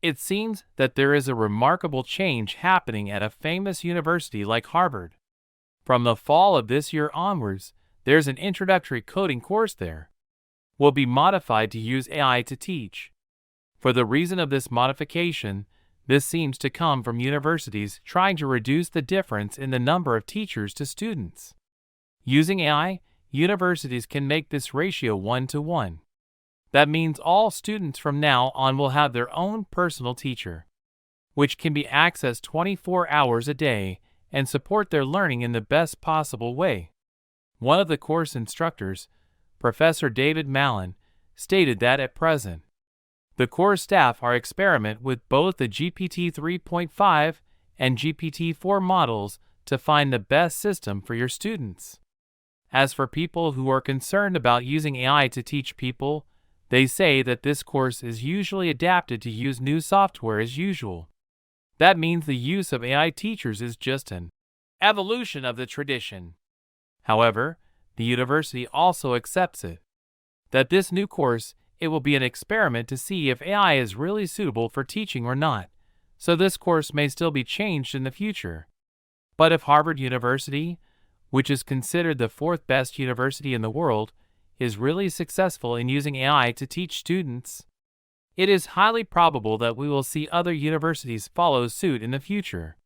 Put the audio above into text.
It seems that there is a remarkable change happening at a famous university like Harvard. From the fall of this year onwards, there's an introductory coding course there. Will be modified to use AI to teach. For the reason of this modification, this seems to come from universities trying to reduce the difference in the number of teachers to students. Using AI, universities can make this ratio 1-to-1. That means all students from now on will have their own personal teacher, which can be accessed 24 hours a day and support their learning in the best possible way. One of the course instructors, Professor David Mallon, stated that at present, the course staff are experiment with both the GPT 3.5 and GPT 4 models to find the best system for your students. As for people who are concerned about using AI to teach people, they say that this course is usually adapted to use new software as usual. That means the use of AI teachers is just an evolution of the tradition. However, the university also accepts it, that this new course, it will be an experiment to see if AI is really suitable for teaching or not, so this course may still be changed in the future. But if Harvard University, which is considered the fourth best university in the world, is really successful in using AI to teach students, it is highly probable that we will see other universities follow suit in the future.